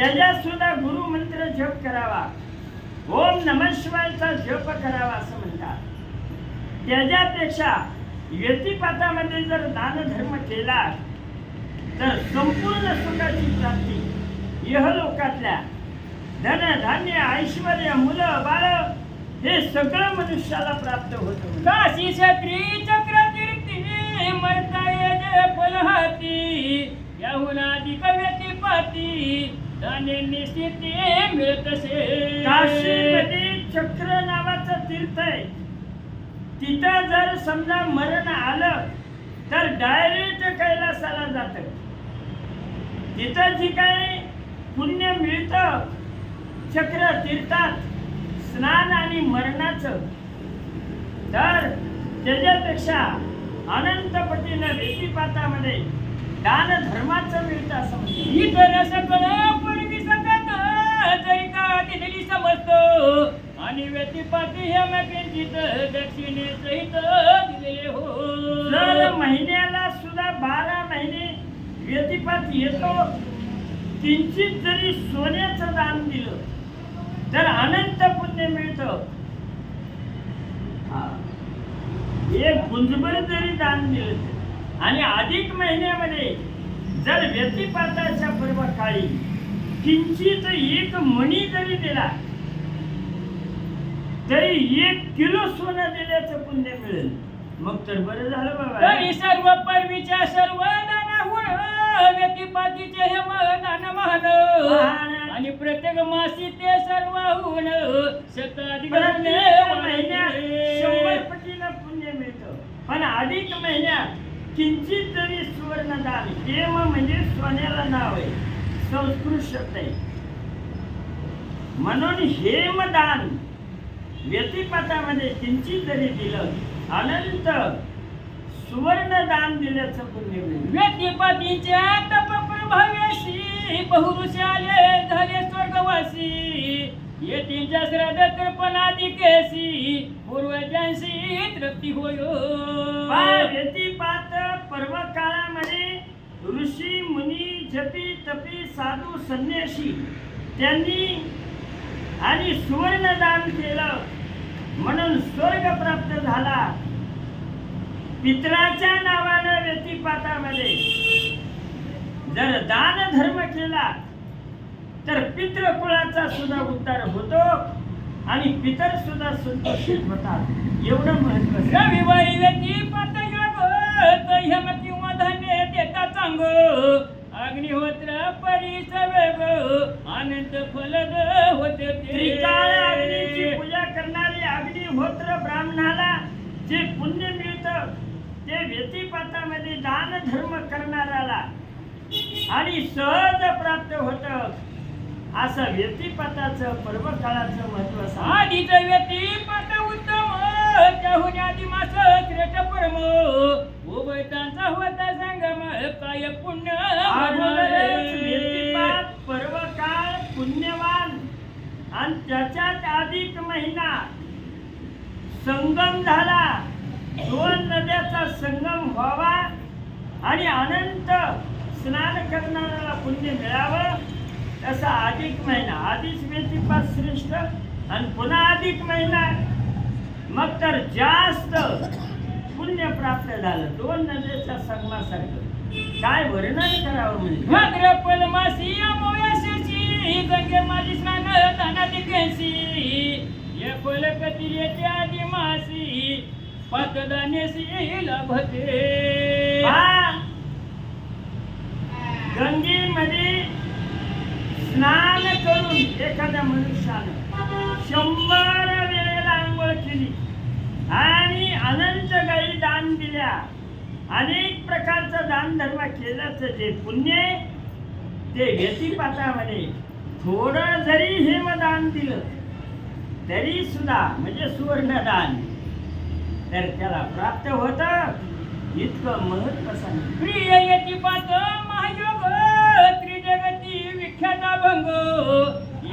त्याच्या सुद्धा गुरुमंत्र जप करावा, ओम नमः शिवायचा जप करावा असं म्हणतात. त्याच्यापेक्षा व्यतिपातामध्ये जर दानधर्म केला तर संपूर्ण सुखाची प्राप्ती इहलोकातल्या धन धान्य ऐश्वर्य मुलं बाळ हे सगळं मनुष्याला प्राप्त होतं. काशी क्षत्री चक्र कीर्ती मरता येते फलहाती याहून अधिक व्यतिपाती दाने निश्चिती मिळतसे. काशीमध्ये चक्र नावाचं तीर्थ आहे. तिथं जर समजा मरण आलं तर डायरेक्ट कैलासाला जातं. तिथं जी काही पुण्य मिळतं चक्र तीर्थात स्नान आणि मरणाचं, तर त्याच्यापेक्षा अनंत पटीनं व्यतिपातामध्ये दान धर्माचं मिळतं असं म्हणतात. इतर सकळ पूर्वी सकत जरी का दिलेली समजतो आणि व्यतिपाती हे किंचित दक्षिणे सहित दिलेले हो. जर महिन्याला सुद्धा 12 महिने व्यतिपात येतो, किंचित जरी सोन्याचं दान दिलं तर अनंत पुण्य मिळतं. एक गुंजभर जरी दान दिलं आणि अधिक महिन्यामध्ये जर व्यतिपाताच्या पर्व काळी किंचित एक मणी जरी दिला तरी 1 किलो सोनं दिल्याचं पुण्य मिळेल. मग तर बरं झालं बाबा. तरी सर्व परवीच्या सर्व दानाहून व्यतिपातीचे हे दान महान आणि प्रत्येक मासी ते सर्वहून शताधिक महिन्यात 100 पटीनं पुण्य मिळतं. पण अधिक महिन्यात किंचित जरी सुवर्णदान, हेम म्हणजे सोन्याला नाव आहे, संस्कृत शब्द आहे, म्हणून हेमदान व्यतिपातामध्ये किंचित जरी दिलं अनंत सुवर्ण दान दिल्याचं पुण्य मिळेल. व्यतिपातीच्या तप प्रभावेशी बहुरुषी आले झाले स्वर्गवासी येतींच्या श्राद्ध तर्पणाधिकेशी पूर्वजांशी तृप्ती होयो. व्यतिपात पर्व काळामध्ये ऋषी मुनी जपी तपी साधू संन्यासी त्यांनी आणि सुवर्ण दान केलं म्हणून स्वर्ग प्राप्त झाला. पितराच्या नावानं व्यतिपातामध्ये जर दान धर्म केला तर पितृकुळाचा सुद्धा उद्धार होतो आणि पितर सुद्धा संतोषित होतात. एवढं महत्व. रविवारी व्यतिपात योग यम किंवा धान्य देता चांग अग्निहोत्र परीच वेग अनंत फलद होते. त्रिकाळ अग्नीची पूजा करणारी अग्निहोत्र ब्राह्मणाला जे पुण्य मिळतं ते व्यतिपातामध्ये दान धर्म करणाऱ्याला आणि सहज प्राप्त होतं. असं व्यतिपाताचं पर्व काळाचं महत्व. आधीच व्यतिपात उत्तम त्याहून आधी मास श्रेष्ठ परम उभयतांचा होता संगम काय पुण्य. व्यतिपात पर्व काळ पुण्यवान आणि त्याच्यात अधिक महिना संगम झाला. 2 नद्याचा संगम व्हावा आणि अनंत स्नान करणाऱ्याला पुण्य मिळावं. तसा अधिक महिना आधीच व्यतिपात श्रेष्ठ आणि पुन्हा अधिक महिना, मग तर जास्त पुण्य प्राप्त झालं. 2 नद्याच्या संगमासारखं काय वर्णन करावं. म्हणजे भाद्रपद मासी अमावास्येची गंगे माझी स्नान दानाधिकेशी ये फलकती येते आधी मासी पातदानेशी लाभते. गंगेमध्ये स्नान करून एखाद्या मनुष्यानं 100 वेळेला आंघोळ केली आणि अनंत गायी दान दिल्या, अनेक प्रकारचं दान धर्म केल्याचं जे पुण्य ते व्यतिपातामध्ये थोडं जरी हेमदान दिलं तरी सुद्धा म्हणजे सुवर्णदान तर त्याला प्राप्त होतं. इतकं महत्व सांगितलं. प्रिय यतिपात महायोग त्रिजगती विख्याता भंग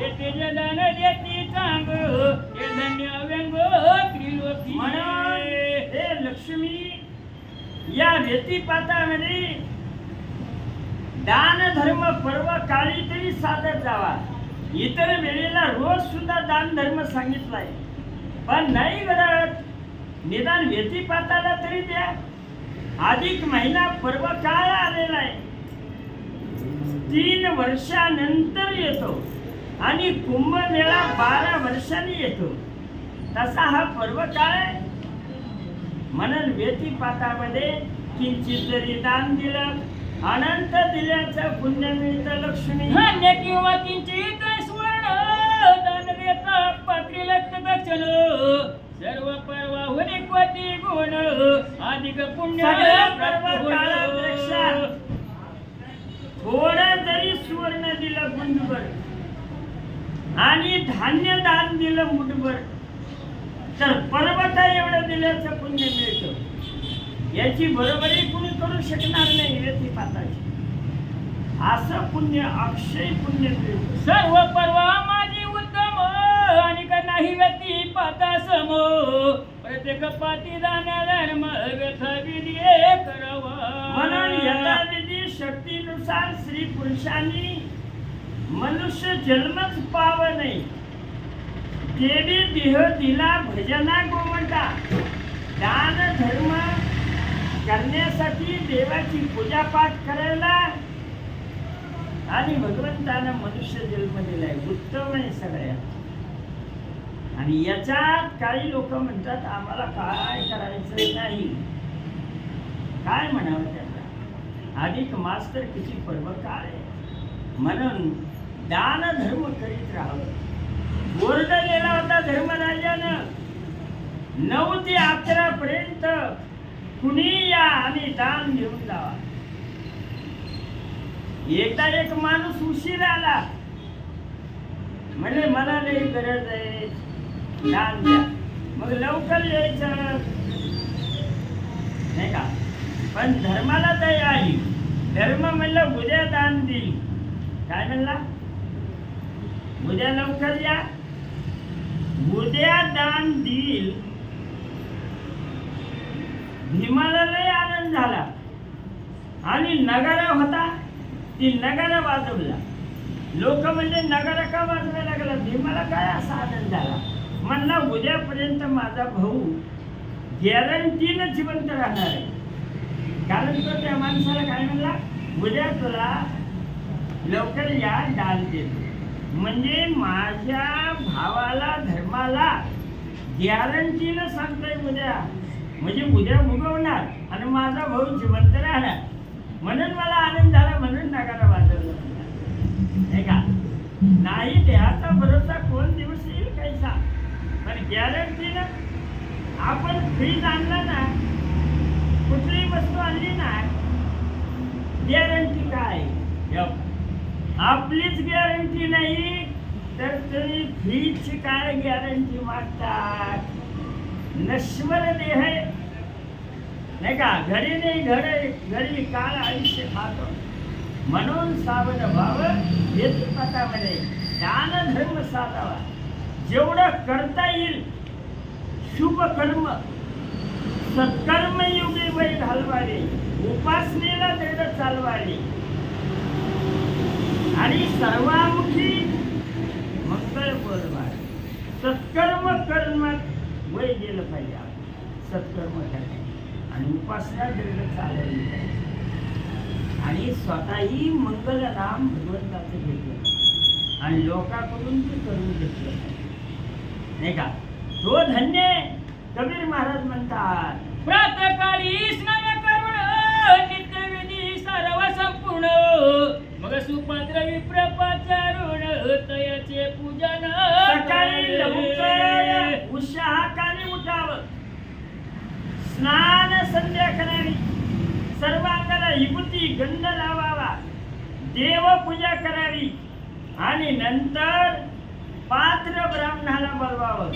येते जदान देती चांग हे धन्य व्यंग त्रिलोकी. म्हणून हे लक्ष्मी या व्यतिपातामध्ये दान धर्म पर्व काळी तरी साधत जावा. इतर वेळेला रोज सुद्धा दान धर्म सांगितलाय, पण नाही घडत. निदान व्यतिपाताला तरी द्या. अधिक महिना पर्व काळ आलेला आहे, 3 वर्षानंतर येतो आणि कुंभमेळा 12 वर्षांनी येतो. तसा हा पर्व काळ आहे. म्हणून व्यतिपातामध्ये किंचित जरी दान दिलं, अनंत दिल्याचं पुण्य मिळतं. लक्ष्मी धान्य किंवा किंचित स्वर्ण दान देता पात्री लक्त दक्षिण सर्व पर्वाहून कोटी गुण अधिक पुण्य सगळ्या पर्व काळापेक्षा थोडं जरी सुवर्ण दिलं गुंजभर आणि धान्य दान दिलं मुठभर, तर पर्वता एवढं दिल्याचं पुण्य मिळतं. याची बरोबरी कुणी करू शकणार नाही. व्यतिपाताची असं पुण्य, अक्षय पुण्य मिळतं. सर्व पर्वा माझी उत्तम आणि का नाही व्यतिपाता सम प्रत्येक पाती दाना धर्म व्यथाविधी करावा. म्हणून यथाविधी शक्तीनुसार स्त्री पुरुषांनी मनुष्य जन्मच पाव नाही. देवी देह दिला भजना गोमटा. दान धर्म करण्यासाठी, देवाची पूजा पाठ करायला आणि भगवंतानं मनुष्य जन्म दिलाय. उत्तम आहे सगळ्यात. आणि याच्यात काही लोक म्हणतात आम्हाला काय करायचं नाही. काय म्हणावं त्यांना? अधिक मास तर किती पर्व काळ आहे. म्हणून दान धर्म करीत राहावं. बोर्ड दिला होता धर्मराजानं 9 ते 11 पर्यंत कुणी या आणि दान घेऊन जावा. एकदा एक माणूस उशीर आला, म्हणजे मला लई गरज आहे, दान द्या. मग लवकर यायचं नाही का. पण धर्माला दया आली. धर्म म्हणलं उद्या दान देईल. काय म्हणला? उद्या लवकर या, उद्या दान देईल. भीमाला लय आनंद झाला आणि नगारा होता, ती नगारा वाजवला. लोक म्हणजे नगारा का वाजवायला लागला? भीमाला काय असा आनंद झाला? म्हणला उद्यापर्यंत माझा भाऊ गॅरंटीनं जिवंत राहणार आहे. कारण तो त्या माणसाला काय म्हणला? उद्या तुला लवकर या, दान देतो. म्हणजे माझ्या भावाला, धर्माला गॅरंटीनं सांगतोय उद्या, म्हणजे उद्या उगवणार आणि माझा भाऊ जिवंत राहणार. म्हणून मला आनंद झाला, म्हणून नगारा वाजवला. नाही का? नाही देहाचा भरोसा कोण दिवस येईल काही सांग. पण गॅरंटीनं आपण फ्रीज आणला ना, कुठलीही वस्तू आणली ना, गॅरंटी काय? आपलीच गॅरंटी नाही तर तुम्ही फ्रीजची काय गॅरंटी मागतात? नश्वर देह आहे, नाही का? घडी नाही घडी काळ आयुष्य खातो. म्हणून सावध व्हाव. व्यतिपातामध्ये दान धर्म साधावा. जेवढं करता येईल शुभ कर्म, सत्कर्म युगे वय घालवावे. उपासनेला दृढ चालवावे आणि सर्वामुखी मंगळ बोलवावे. सत्कर्म कर्म वय गेलं पाहिजे. सत्कर्म करणे आणि उपासना दृढ चालवली पाहिजे. आणि स्वतःही मंगल नाम भगवंताचं घेतलं आणि लोकांकडून ते करून घेतलं नाही का? तो धन्य. कबीर महाराज म्हणतात, प्रातःकाळी स्नान करून नित्यविधी सर्व संपूर्ण मग सुपात्र विप्रपाचारुण तयाचे पूजन. सकाळी लवकर उशाहाकाली उठावं, स्नान संध्या करावी, सर्वांगाला विभूती गंध लावावा, देवपूजा करावी आणि नंतर पात्र ब्राह्मणाला बोलवावं,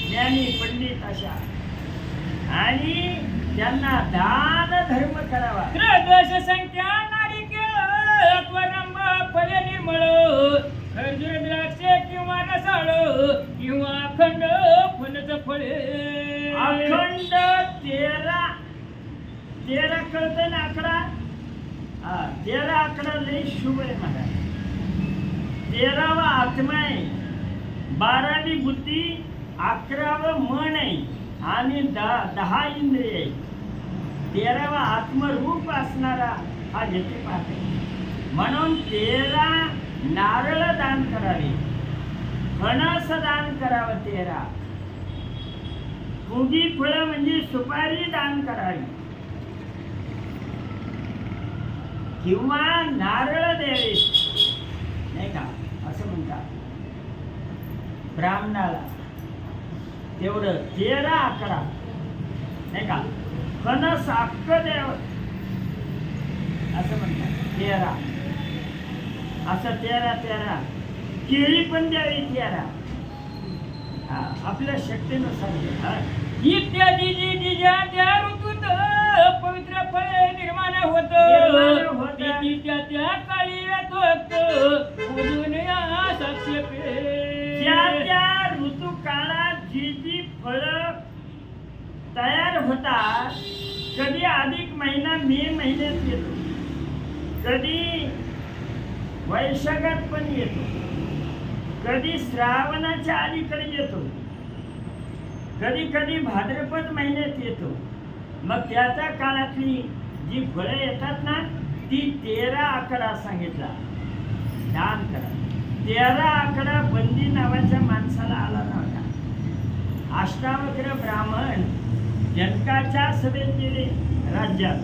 ज्ञानी पंडित अशा, आणि त्यांना दान धर्म करावा. त्रयोदश संख्या नारिकेळ अत्वरंब फले निर्मळ खर्जूर द्राक्षे किंवा रसाळ किंवा अखंड फणस फळे. अखंड 13 कळतं ना? 11 हा 13 आकडा लई शुभ आहे महाराज. 13वा आत्मा आहे, 12वी बुद्धी, 11वं मन आहे आणि 10 इंद्रिय आहे. 13वा आत्मरूप असणारा हा व्यतिपात आहे. म्हणून 13 नारळ दान करावे, फणस दान करावं. 13 पुगी फळं म्हणजे सुपारी दान करावी किंवा नारळ द्यावे, नाही का असं म्हणतात ब्राह्मणाला. तेवढं 13 आकडा, नाही का. फणस अक्क द्यावं असं म्हणतात. 13 असं 13 केळी पण द्यावी 13. हा आपल्या शक्तीनुसार. इत्यादी जी ज्या त्या ऋतूत पवित्र फळे निर्माण होत त्या काळी त्या ऋतू काळात जी फळं तयार होतात, कधी अधिक महिना मे महिन्यात येतो, कधी वैशाखात पण येतो, कधी श्रावणाच्या अलीकडे येतो, कधी कधी भाद्रपद महिन्यात येतो. मग त्याच्या काळातली जी फळं येतात ना, ती 13 आकडा सांगितला दान करा. 13 आकडा बंदी नावाच्या माणसाला आला नव्हता. अष्टावक्र ब्राह्मण जनकाच्या सभेत गेले राज्यात.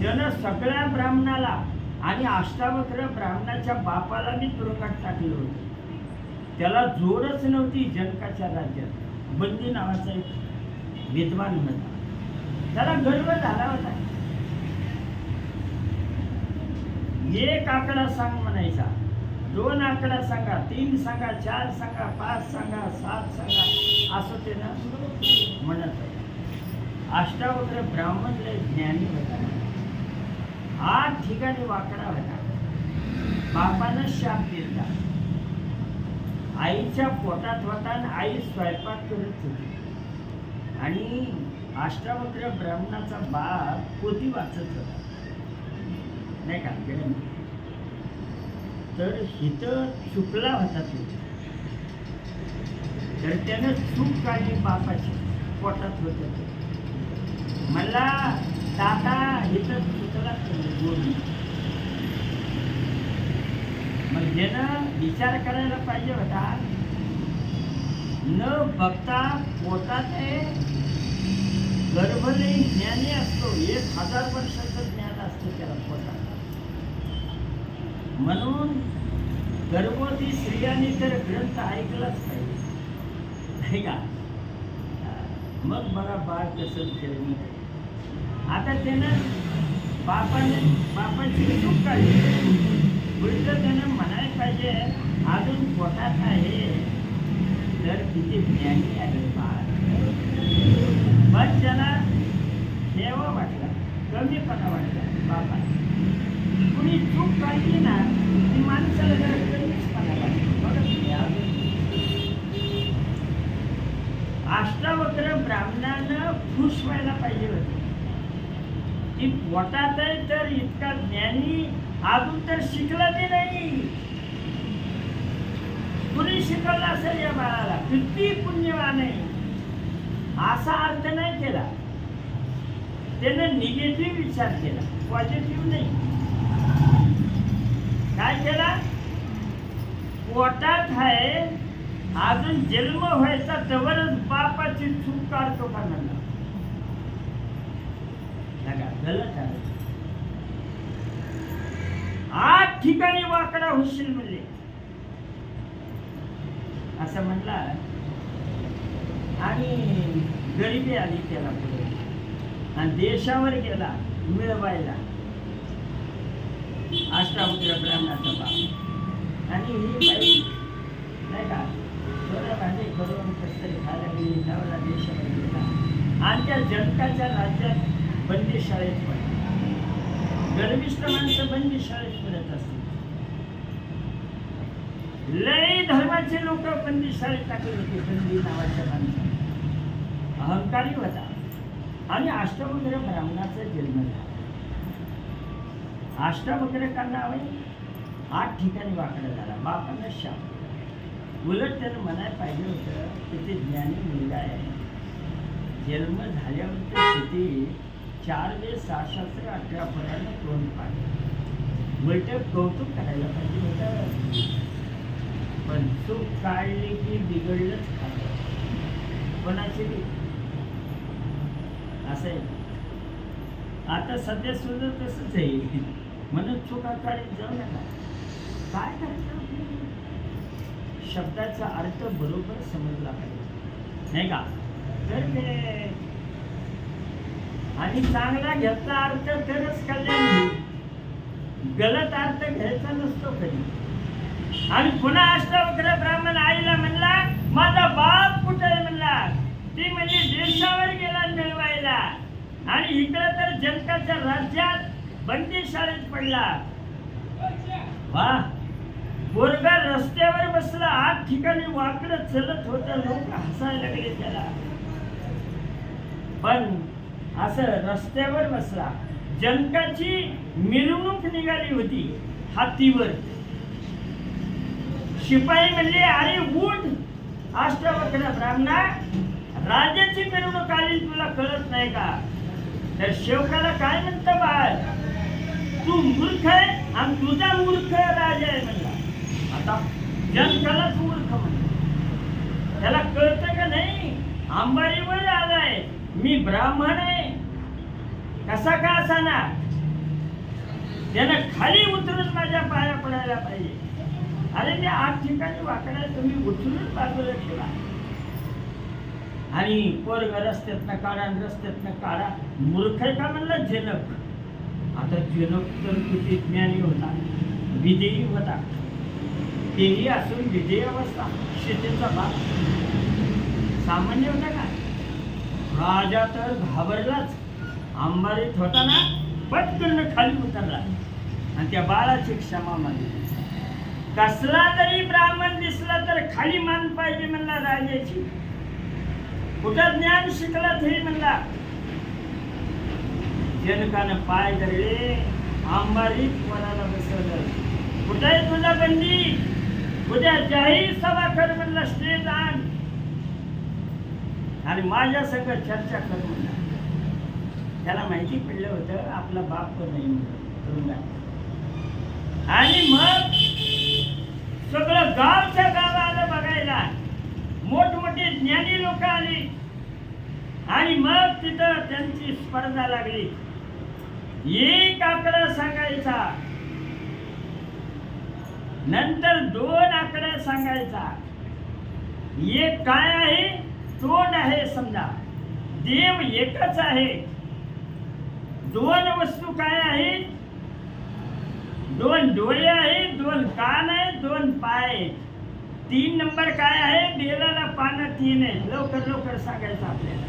त्यानं सगळ्या ब्राह्मणाला आणि अष्टावक्र ब्राह्मणाच्या बापाला मी तुरुंगात टाकलं होतं. त्याला जोरच नव्हती जनकाच्या राज्यात. बंदी नावाचा एक विद्वान होता, त्याला गर्व झाला होता. 1 आकडा सांग म्हणायचा, 2 आकडा सांगा, 3 सांगा, 4 सांगा, 5 सांगा, 7 सांगा, असं त्यानं म्हणत होता. अष्टावक्र ब्राह्मण लय ज्ञानी होता. 8 ठिकाणी वाकडा होता. बापानं शाप दिला. आईच्या पोटात होता आणि आई स्वयंपाक करत होती आणि अष्टावक्र ब्राह्मणाचा बाप पोथी वाचत होता, नाही का. तर हिथं चुकला होता तो. तर त्यानं चूक काढली बापाची, पोटात होत. मला दादा हिथं चुकला बोलली. मग ज्यानं विचार करायला पाहिजे होता, न बघता पोटात आहे गर्भलयी ज्ञानी असतो. 1000 वर्षाचं ज्ञान असतं त्याला पोटात. म्हणून गर्भवती स्त्रियांनी तर ग्रंथ ऐकलाच पाहिजे, नाही का. मग बघा बाळ कसं खेळणी. आता त्यानं बापाची चूक काढली. उलट त्यानं म्हणायला पाहिजे, अजून पोटात आहे तर किती ज्ञानी आहे बाळ. पण त्याला ठेवा वाटला, कमीपणा वाटला बाबा. कुणी चूक काढली ना, ती माणसाला जरा कमीपणा वाटतो. बघा तुम्ही अजून अष्टावक्र ब्राह्मणानं खुश व्हायला पाहिजे होते की पोटात आहे तर इतका ज्ञानी, अजून तर शिकला ते नाही. कुणी शिकवलं असेल या बाळाला, किती पुण्यवान आहे असा अर्थ नाही केला. त्यानं निगेटिव्ह विचार केला, पॉझिटिव्ह नाही. काय केला, पोटात आहे अजून जन्म व्हायचा तवरच बापाची चूक काढतो का म्हणला. गलत आहे. 8 ठिकाणी वाकडा होशील म्हणजे असं म्हणला. आणि गरिबी आली त्याला पुढे आणि देशावर गेला मिळवायला अष्टावक्र ब्राह्मणाचा बाप. आणि ही बाई नाही का थोड्या भांडे करून कसं तरी खायला गेली, नवरा देशावर गेला आणि त्या जनकाच्या राज्यात बंदी शाळेत पडली. गर्विष्ठ माणसं बंदी शाळेत पडत असतात. लय धर्माचे लोक बंदी शाळेत टाकले होते. बंदी नावाच्या माणसाने अहंकारी होता आणि अष्टावक्र ब्राह्मणाचा जन्म झाला. अष्टावक्र नाव आहे 8 ठिकाणी वाकडा झाला. बापांना शाप. उलट त्यानं म्हणायला पाहिजे होतं की ते ज्ञानी मुलगा आहे. जन्म झाल्यावर तर किती 4 वेळेस शास्त्र 18 फळांना तोंड पाडलं. उलट कौतुक करायला पाहिजे होतं. पण चूक काढली की बिघडलंच खातं. कोणाची बी असं आहे. आता सध्या सुद्धा तसंच आहे. म्हणून चुका काढीत जाऊ नका. काय करायचं? शब्दाचा अर्थ बरोबर समजला पाहिजे नाही का? तर ते आणि चांगला घेतला अर्थ तरच कल्याण होईल. गलत अर्थ घ्यायचा नसतो कधी. आणि पुन्हा अष्टावक्र ब्राह्मण आईला म्हणला माझा बाप कुठे आहे म्हणला. ती म्हणजे देशावर गेला मिळवायला. आणि इकडे तर जनकाच्या राज्यात बंदी शाळेत पडला. वा पोरगा रस्त्यावर बसला. 8 ठिकाणी वाकडं चलत होता. लोक हसायला लागले त्याला. पण असं रस्त्यावर बसला. जनकाची मिरवणूक निघाली होती हातीवर. शिपाई म्हणले अरे उठ अष्टावक्र ब्राह्मणा, राजाची मिरवणूक आली तुला कळत नाही का? तर शेवकाला काय म्हणतं बाळ, तू मूर्ख आहे आणि तुझा मूर्ख राजा आहे म्हणला. आता जनकालाच मूर्ख म्हणतो. त्याला कळतं का नाही? अंबारीवर आलाय मी ब्राह्मण आहे कसा का असाना. त्यानं खाली उतरून माझ्या पाया पडायला पाहिजे. अरे ते 8 ठिकाणी वाकडा तुम्ही उचलून बाजूला ठेवा. आणि पोरग रस्त्यातनं काढा आणि रस्त्यातनं काढा. मूर्ख आहे का म्हणलं जनक. आता जनक तर किती ज्ञानी होता, विजयी होता. तेही असून विजयी अवस्था शेतीचा भाग सामान्य होता का? राजा तर घाबरलाच. अंबारीत होता ना पटकन खाली उतरला आणि त्या बाळाची क्षमा मागली. कसला तरी ब्राह्मण दिसला तर खाली मान पाहिजे म्हणला राजाची. कुठं ज्ञान शिकला तरी म्हणला. जनकानं पाय धरले, अंबारीत वराला बसवलं. कुठं आहे तुझा बंदी? उद्या जाहीर सभा कर म्हणला, स्टेज आण आणि माझ्या संग चर्चा कर म्हणला. त्याला माहिती पडलं होतं आपला बाप नाही म्हणून. आणि मग सगळं गावच्या गाव आलं बघायला. मोठमोठे ज्ञानी लोक आली आणि मग तिथं त्यांची स्पर्धा लागली. एक आकडा सांगायचा, नंतर 2 आकडा सांगायचा. एक काय आहे? तोंड आहे समजा. देव एकच आहे. 2 वस्तू काय आहेत? 2 डोळे आहेत, 2 कान आहेत, 2 पाय आहेत. 3 नंबर काय आहे? बेलाला पानं 3 आहेत. लवकर लवकर सांगायचं आपल्याला.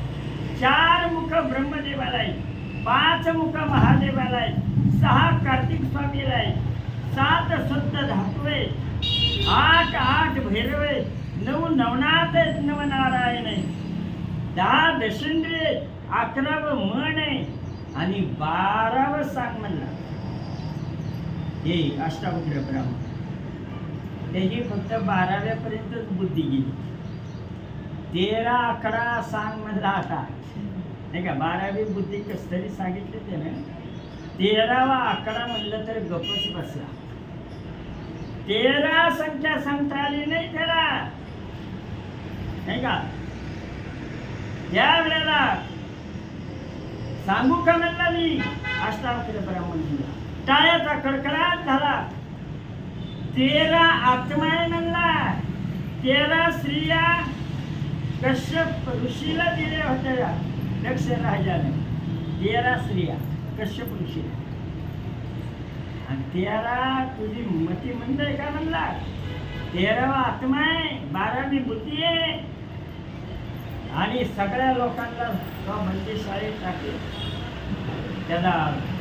4 मुख ब्रह्मदेवाला आहेत, 5 मुख महादेवाला आहेत, 6 कार्तिक स्वामीला आहेत, 7 शुद्ध धातू आहेत, 8 भैरव आहेत, 9 नवनाथ आहेत, 9 नारायण आहेत, 10 दशेंद्रिय आहेत, 11 मन आहे आणि 12 सांग म्हणला. हे अष्टावक्र ब्राह्मण. त्याची फक्त 12व्या पर्यंतच बुद्धी गेली. 13 आकडा सांग म्हणला आता नाही का. 12वी बुद्धी कस तरी सांगितलं त्यानं. 13वा आकडा म्हणलं तर गपच बसला. 13 संख्या सांगता आली नाही त्याला नाही का. त्यावेळेला सांगू का म्हणला मी अष्टावक्र ब्राह्मण. टाळ्याचा कडकडाट झाला. 13 आत्मा आहे म्हणला. 13 स्त्रिया कश्यप ऋषीला दिल्या होत्या दक्ष राजाने. 13 स्त्रिया कश्यप ऋषीला. आणि 13 तुझी मती म्हणताय का म्हणला. 13वा आत्मा आहे, 12वी बुद्धी आहे. आणि सगळ्या लोकांना तो म्हणजे शाळेत टाकले. त्याला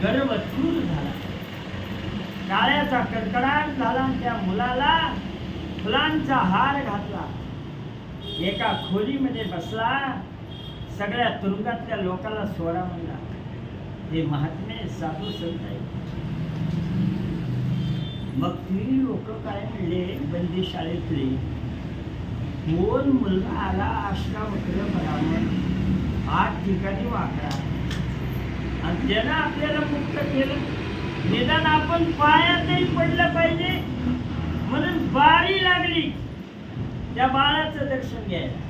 गर्व चूर झाला. टाळ्याचा कडकडाट झाला. त्या मुलाला फुलांचा हार घातला. एका खोलीमध्ये बसला. सगळ्या तुरुंगातल्या लोकांना सोडा म्हणला. हे महात्मे साधू संत आहे. मग ती लोक काय म्हणले बंदी शाळेतले, कोण मुलगा आला अष्टा वक्र ब्राह्मण 8 ठिकाणी वाकडा आणि त्यानं आपल्याला मुक्त केलं, निदान आपण पायातही पडलं पाहिजे म्हणून बारी लागली त्या बाळाचं दर्शन घ्यायला.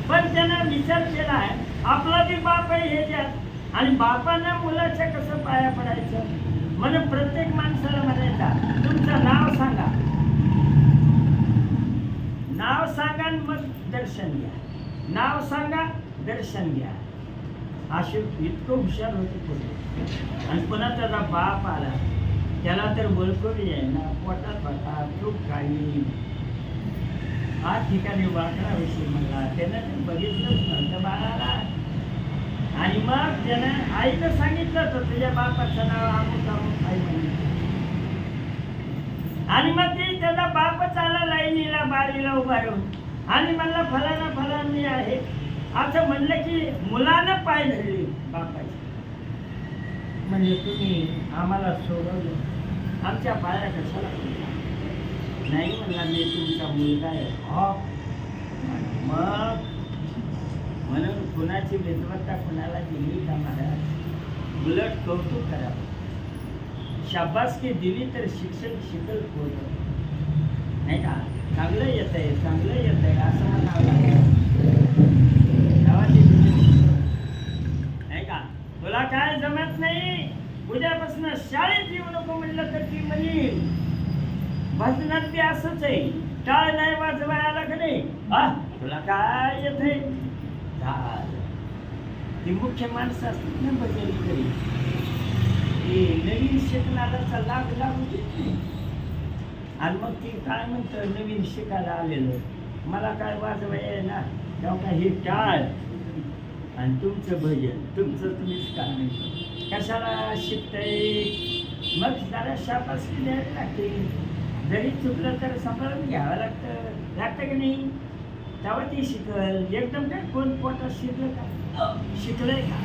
पण त्यानं विचार केला आहे आपला बी बाप आहे ह्याच्यात आणि बापानं मुलाच्या कसं पाया पडायचं म्हणून प्रत्येक माणसाला म्हणायचा तुमचं नाव सांगा, नाव सांगा आणि मग दर्शन घ्या, नाव सांगा दर्शन घ्या. असे इतकं हुशार होते पुढे. आणि पुन्हा त्याचा बाप आला, त्याला तर बळकरी आहे ना, पोटात होता चूक काढली, 8 ठिकाणी वाकडाविषयी म्हणला, त्यानं ते बघितलंच नव्हतं बाळाला. आणि मग त्यानं आईनं सांगितलं होतं तुझ्या बापाचं नाव अमुक अमुक आई म्हणून. आणि मग ते त्याचा बापच आला लाईनीला बारीला उभा राहून आणि म्हणला फलाना फलानी आहे असं म्हणलं की मुलानं पाय धरले बापाचे. म्हणजे तुम्ही आम्हाला सोडवलं, आमच्या पाया कशाला पडला? नाही म्हणला मी तुमचा मुलगा आहे. हो मग म्हणून कुणाची विद्वत्ता कुणाला दिली का महाराज? उलट कौतुक करावं, शाबासकी दिली तर शिक्षण शिकल पोरं, नाही का? चांगलं येत आहे चांगलं येत आहे असं म्हणावं लागतं. गावाची नाही का तुला काय जमत नाही, उद्यापासून शाळेत येऊ नको म्हणलं तर ती म्हणेल. भजनात बी असंच आहे, टाळ नाही वाजवायला का नाही, तुला काय येत आहे? ती मुख्य माणसं असतात ना भजन करी, ती नवीन शिकणाऱ्याचा लाभ लागू देत नाही. आणि मग ती काय म्हणतं नवीन शिकायला आलेलं, मला काय वाजवाय ना तेव्हा काय हे टाळ आणि तुमचं भजन तुमचं तुम्हीच का नाही, कशाला शिकताय? मग जरा शाबासकी द्यायला लागते, जरी चुकलं तर सांभाळून घ्यावं लागतं की नाही? तेव्हा ती शिकल. एकदम काय कोण पोटात शिकलं का? शिकलंय का?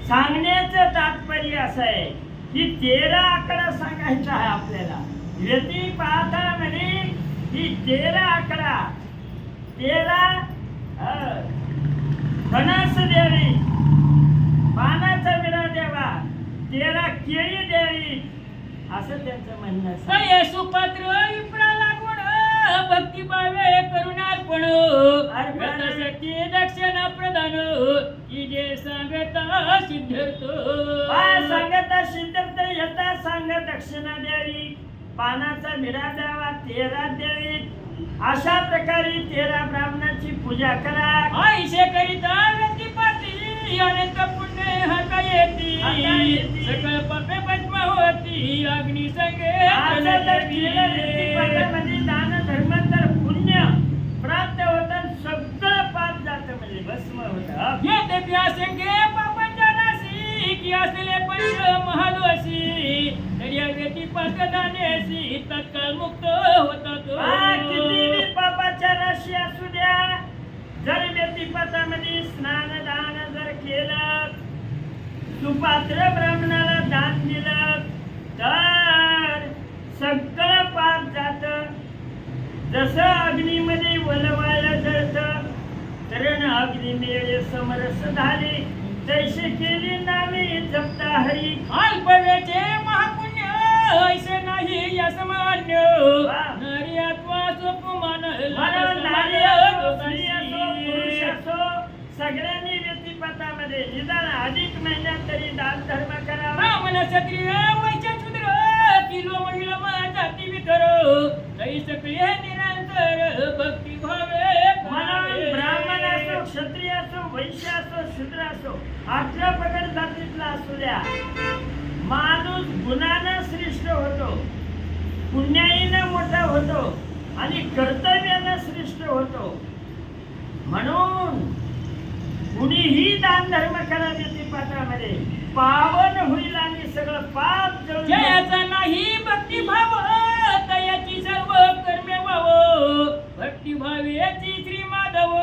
सांगण्याचं तात्पर्य असं आहे की 13 आकडा सांगायचा आहे आपल्याला. व्यती पाहता म्हणे ही 13 आकडा, 13 फणस द्यावी, पानाचा विडा द्यावा, 13 केळी द्यावी असं त्यांचं म्हणणं. काय सुपात्र विप्रा लागून भक्ती भावे करुणार्पण अर्पणासाठी दक्षिण प्रदान की जे सांगता सिद्धार्थ. सांगता सिद्धार्थ यथा सांग दक्षिणा द्यावी, पानाचा विडा द्यावा, 13 द्यावी. अशा प्रकारे 13 ब्राह्मणाची पूजा करा. आईशे करिता व्यक्तिपाती अनंत पुण्य हाता येती, सकळ पापे भस्म होती अग्नी संगे. दान धर्म तर पुण्य प्राप्त होतं, सगळं पाप जातं म्हणजे भस्म होतं. येते प्यासंगे पापांच्या राशी की असले पंच महादोषी, तर या व्यक्तिपात दानेशी तत्काळ मुक्त होतात. किती पापाच्या राशी असू द्या, जर व्यक्तिपातामध्ये स्नान दान जर केलं, सुपात्र ब्राह्मणाला दान दिलं तर सगळं पाप जात. जसं अग्नीमध्ये वलवायला जळतं तरण अग्निमेळ समरस झाले, तैसे केली नावे जपता हरी. अल्पवेचे महापुण्य ऐसे नाही असमान्य, नारी आत्मा सोपमान सगळ्यांनी व्यक्तिपथामध्ये निदान अधिक महिन्यात तरी दान धर्म करावा. ब्राह्मण क्षत्रिय वैश्य शूद्र किलो महिला जाती विकर तै सकळे निरंतर भक्ती भावे. म्हणून ब्राह्मण असो क्षत्रिय असो वैश्य असो शूद्र असो 18 पगड जातीतला असू द्या, माणूस गुणानं श्रेष्ठ होतो, पुण्याईनं मोठा होतो आणि कर्तव्यानं श्रेष्ठ होतो. म्हणून कुणीही दान धर्म करा व्यक्तिपात्रामध्ये, पावन होईल आणि सगळं पाप जळून. जयाचा नाही भक्तिभाव तयाची सर्व कर्मे वाव, भक्तिभावेची श्री माधव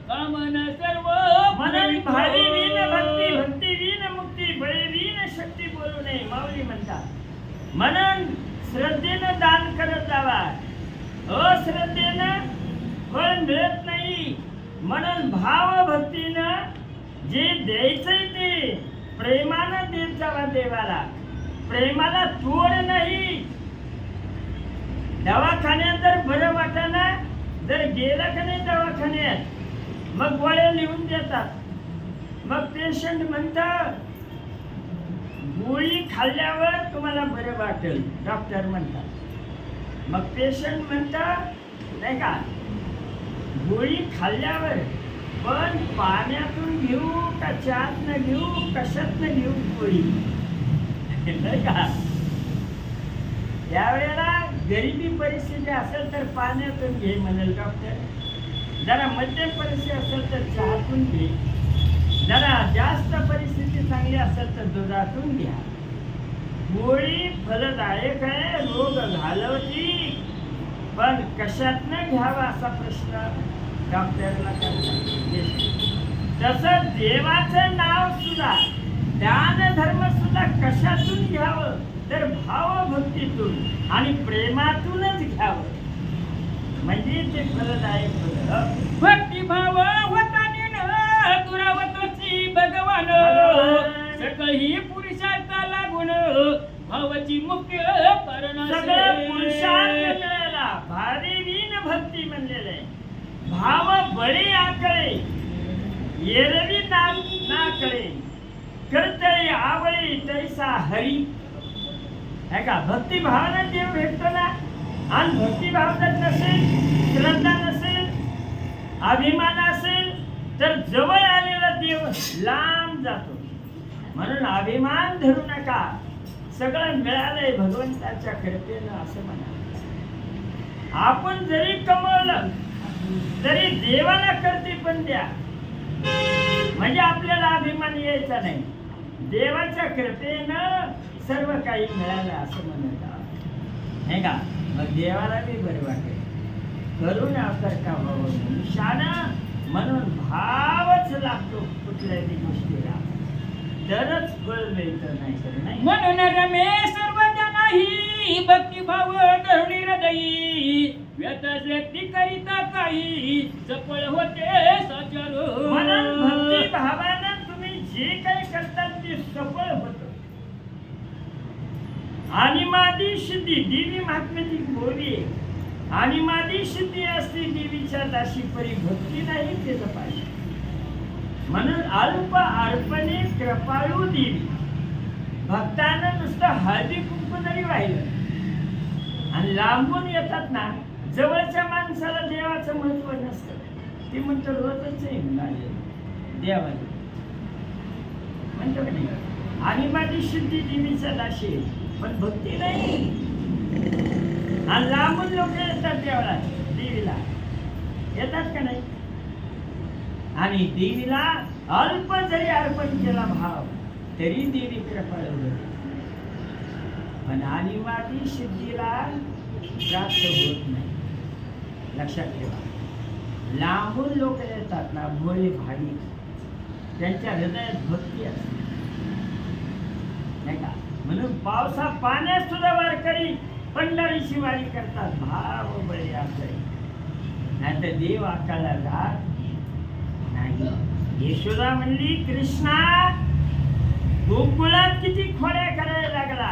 कामना सर्व. म्हणून भावी विन भक्ती, भक्ती विन मुक्ती, बळी विन शक्ती बोलू नये माऊली म्हणतात. दान करत जावा. अश्रद्धेनं फळ मिळत नाही. म्हणून भावभक्तीनं जे द्यायचंय ते प्रेमानं देत जावा देवाला. प्रेमाला तोड नाही. दवाखान्यात जर बरं वाटाना जर गेलं का नाही दवाखान्यात मग गोळ्या लिहून देतात. मग पेशंट म्हणतात गोळी खाल्ल्यावर तुम्हाला बरं वाटेल डॉक्टर म्हणतात. मग पेशंट म्हणतात नाही का गोळी खाल्ल्यावर पण पाण्यातून घेऊ का चहातनं घेऊ कशातनं घेऊ गोळी नाही का. त्यावेळेला गरिबी परिस्थिती असेल तर पाण्यातून घे म्हणेल डॉक्टर. जरा मध्यम परिस्थिती असेल तर चहातून घे. जरा जास्त परिस्थिती चांगली असेल तर दुधातून घ्या. गोळी फलदायक आहे, रोग घालवती, पण कशातनं घ्यावा असा प्रश्न डॉक्टरला करतात. तसं देवाचं नाव सुद्धा दान धर्म सुद्धा कशातून घ्यावं तर भावभक्तीतून आणि प्रेमातूनच घ्यावं म्हणजे ते फलदायक होतं. भक्तिभाव होताने दुरावतोची भगवान सकळही पुरुषार्थ लागून भावाची मुख्य कारण सगळं पुरुषार्थ मिळाला. भारी वीण भक्ती म्हणलेलं आहे. भाव बळी आकळे एरवी नाकळे करतळे आवळे तैसा हरी. है का भक्तिभावानं देव भेटतो ना. आणि भक्तिभाव जर नसेल श्रद्धा नसेल अभिमान असेल तर जवळ आलेला देव लांब जातो. म्हणून अभिमान धरू नका. सगळं मिळालंय भगवंताच्या कृपेनं असं म्हणा. आपण जरी कमवलं तरी देवाला करते पण द्या म्हणजे आपल्याला अभिमान यायचा नाही. देवाच्या कृपेनं सर्व काही मिळालं असं म्हणत आहोत नाही का. मग देवाला बी बरं वाटेल. करून अवतार का व्हावं मनुष्यानं. म्हणून भावच लागतो कुठल्याही गोष्टीला तरच फळ मिळतं नाही तर नाही. म्हणून रमे सर्वजनाही भक्तिभाव धरुणी हृदयी व्यथाच व्यक्ती करिता काही चपळ होते सचल. म्हणून भक्तिभावानं तुम्ही जे काही करतात ते सफळ होतं. आणि माझी सिद्धी देवी महात्म्याची गोवी आणि माझी सिद्धी असते देवीच्या दाशी परी भक्ती नाही ते जपायची. म्हणून अल्प अर्पणे कृपाळू देवी. भक्तांना नुसतं हळदी कुंकू जरी वाहिलं आणि लांबून येतात ना जवळच्या माणसाला देवाचं महत्व नसतं. ते म्हणतो रोजच आहे म्हणाले देवाला म्हणतो का नाही. आणि माझी सिद्धी देवीच्या दाशी पण भक्ती नाही. आणि लांबून लोक येतात देवाला देवीला येतात का नाही. आणि देवीला अल्प जरी अर्पण केला भाव तरी देवी कृपाळू होते. पण आणि माझी सिद्धीला प्राप्त होत नाही. लक्षात ठेवा. लांबून लोक येतात ना भोळे भावी त्यांच्या हृदयात भक्ती असते नाही का. म्हणून पावसा पाण्यात सुद्धा वारकरी पंढरीची वारी करतात. भाव बळे आपले नाही तर देव आकाला जात नाही. यशोदा म्हणली कृष्णा गोकुळात किती खोड्या करायला लागला.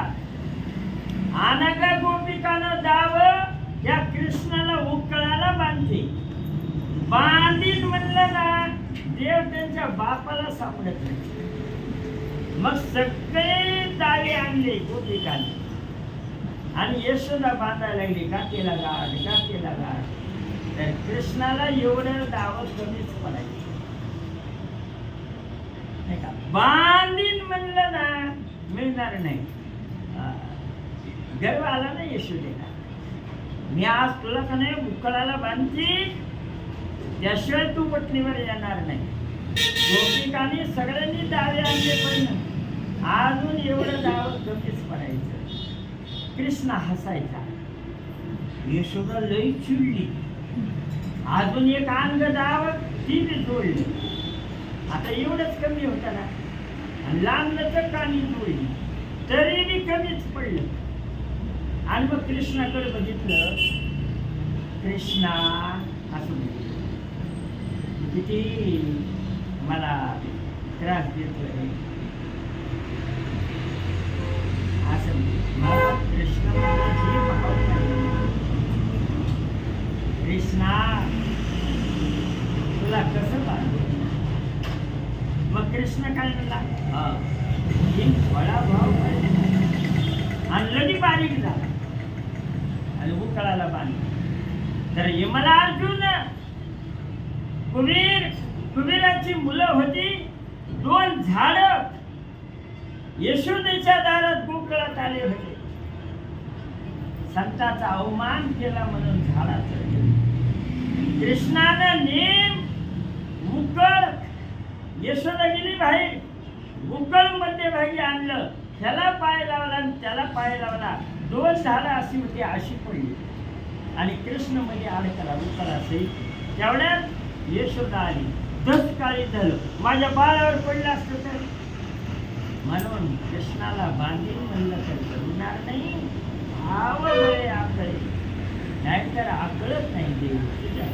अनगा गोपिकानं दाव या कृष्णाला उकळाला बांधते. बांधीन म्हणलं ना देव त्यांच्या बापाला सापडत नाही. मग सगळे दावे आणले गोपिकाने आणि यशोदा बांधायला लागली गाठीला गाठ. तर कृष्णाला एवढं दाव कमीच पडायचं नाही का. बांधीन म्हणलं ना मिळणार नाही. गर्व आला ना यशोदेला. मी आज तुला का नाही उकळाला बांधते त्याशिवाय तू पत्नीवर येणार नाही. गोपिकाने सगळ्यांनी दावे आणले पण अजून एवढं दाव कमीच पडायचं. कृष्ण हसायचा. यशोदा लई चिडली. अजून एक अंग दाव ती बी जोडली. आता एवढंच कमी होतं ना आणि लांबलं तर कानी जोडली तरी बी कमीच पडलं. आणि मग कृष्णाकडे बघितलं. कृष्णा असं म्हणतो, किती मला त्रास देतोय असं म्हणतो. कृष्ण म्हणतो, "हे भाव नाही. कृष्णा तुला कसं पाहिजे?" मग कृष्ण काय म्हणला, "ही थोडा भाव पाहिजे." आणि लगी बारीक झाला आणि उकळाला बांधला. तर यमला अर्जुन, कुबेराची मुलं होती, 2 झाड यशोदेच्या दारात गोकुळात आले होते. संताचा अवमान केला म्हणून झाडाचं कृष्णानं नेम मुकळ, यशोदा गेली बाहेर, मुकळ मध्यभागी आणलं, ह्याला पाय लावला आणि त्याला पाय लावला. 2 झाडं अशी होती, अशी पडली आणि कृष्ण मध्ये अडकला उकळा सहित. तेवढ्यात यशोदा आली. दसकाळी झालं, माझ्या बाळावर पडलं असतं तर. म्हणून कृष्णाला बांधील म्हणलं तर करुणार नाही. आकडे नाहीतर आकळत नाही देव तुझ्या.